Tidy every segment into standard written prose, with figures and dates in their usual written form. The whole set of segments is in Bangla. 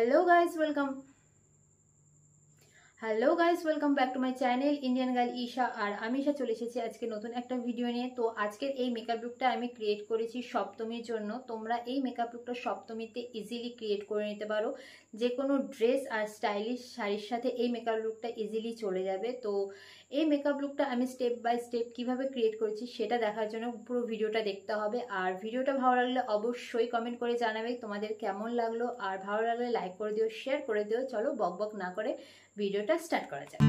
Hello guys welcome back to my channel Indian girl Isha. আর আমি ঈশা চলে এসেছি আজকে নতুন একটা ভিডিও নিয়ে। তো আজকের এই মেকআপ লুকটা আমি ক্রিয়েট করেছি সপ্তমীর জন্য। তোমরা এই মেকআপ লুকটা সপ্তমীতে ইজিলি ক্রিয়েট করে নিতে পারো। যে কোনো ড্রেস আর স্টাইলিশ শাড়ির সাথে এই মেকআপ লুকটা ইজিলি চলে যাবে। তো এই মেকআপ লুকটা আমি স্টেপ বাই স্টেপ কিভাবে ক্রিয়েট করেছি সেটা দেখার জন্য পুরো ভিডিওটা দেখতে হবে। আর ভিডিওটা ভালো লাগলে অবশ্যই কমেন্ট করে জানাবে তোমাদের কেমন লাগলো। আর ভালো লাগলে লাইক করে দিও, শেয়ার করে দিও। চলো বকবক না করে ভিডিওটা স্টার্ট করা যাক।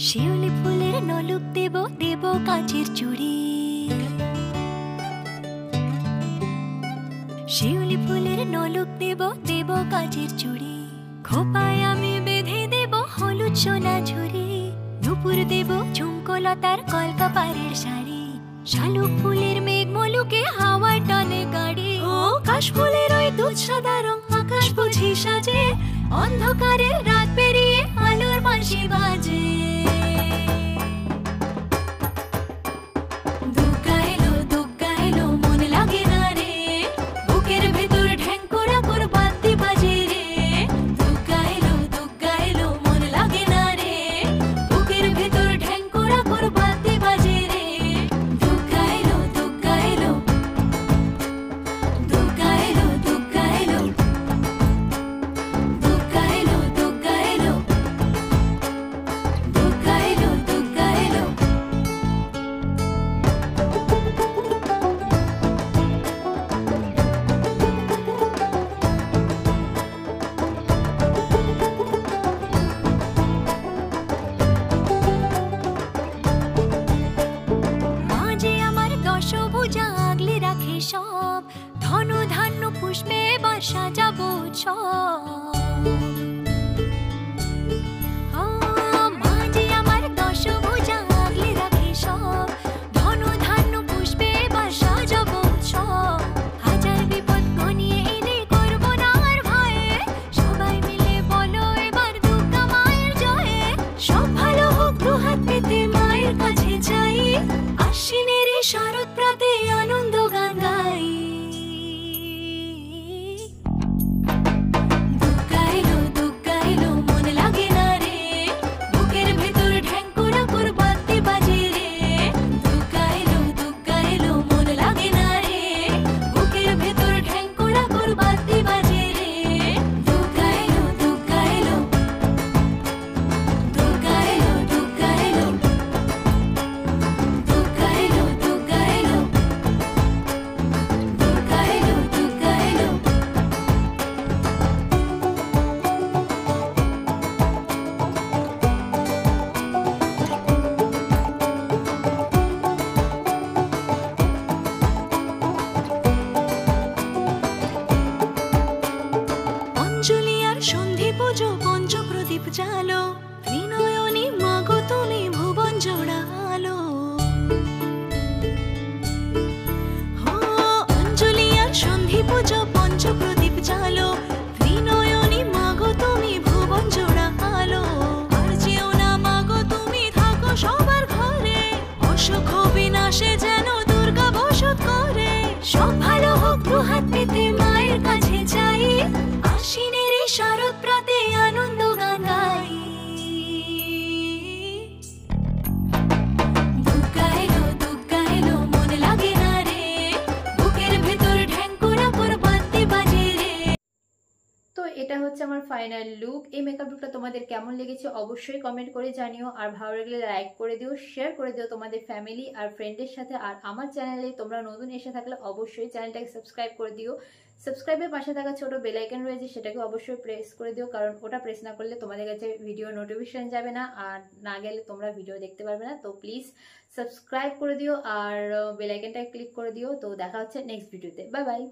শিউলি ফুলের নলুক দেব দেব কাঁচের চুড়ি, শিউলি ফুলের নলুক দেব দেব কাঁচের চুড়ি, খোপায় আমি বেঁধে দেব হলুদ সোনা ঝুরি, নুপুর দেব ঝুমকোলতার কলকাপাড়ের শাড়ি, শালুক ফুলের মেঘ মলুকে হাওয়া টানে গাড়ি, ও কাশ ফুলের ওই দুধ সাদা রং আকাশ বুঝি সাজে, অন্ধকারের রাত পেরিয়ে আলোর বাঁশি বাজে। সব ধনু ধান্য পুষ্পে বা সাজাবো মাঝে আমার দশ ভুজা আগলে রাখে সব, ধনু ধান্য পুষ্পে বা সাজাবো হাজার বিপদ ঘনিয়ে এনে করবো না আর ভয়ে, সবাই মিলে বলো এবার দুর্গা মায়ের জয়ে, সব ভালো হোক দু হাত পেতে মায়ের কাছে যাই, আশ্বিনের শরৎ প্রাতে আনন্দ গান গাই। পঞ্চপ্রদীপ জালো ত্রিনয়নী মাগো তুমি ভুবন জোড়ালো, অঞ্জলি আর সন্ধি পুজো পঞ্চপ্রদীপ জালো ত্রিনয়নী মাগো তুমি ভুবন জোড়ালো, আর যেও না মাগো তুমি থাকো সবার ঘরে, অসুখ বিনাশে যেন দুর্গা বসত করে, সব ভালো হোক দু হাত পেতে মায়ের কাছে যাই, আশ্বিনের শরৎ প্রাতে আনন্দ গান গাই। দুর্গা এলো মন লাগে না রে, বুকের ভেতর ঢ্যাঙ্কুরা পুর বাজতে বাজে রে। তো এটা হচ্ছে আমার ফাইনাল লুক। এই মেকআপ লুকটা তোমাদের কেমন লেগেছে অবশ্যই কমেন্ট করে জানিও। আর ভালো লাগলে লাইক করে দিও, শেয়ার করে দিও তোমাদের ফ্যামিলি আর ফ্রেন্ডের সাথে। আর আমার চ্যানেলে তোমরা নতুন এসে থাকলে অবশ্যই চ্যানেলটাকে সাবস্ক্রাইব করে দিও। সাবস্ক্রাইবের পাশে থাকা ছোট বেল আইকন রয়েছে, সেটাকে অবশ্যই প্রেস করে দিও, কারণ ওটা প্রেস না করলে তোমাদের কাছে ভিডিও নোটিফিকেশন যাবে না, আর না গেলে তোমরা ভিডিও দেখতে পারবে না। তো প্লিজ সাবস্ক্রাইব করে দিও আর বেল আইকনটাকে ক্লিক করে দিও। তো দেখা হচ্ছে নেক্সট ভিডিওতে। Bye bye.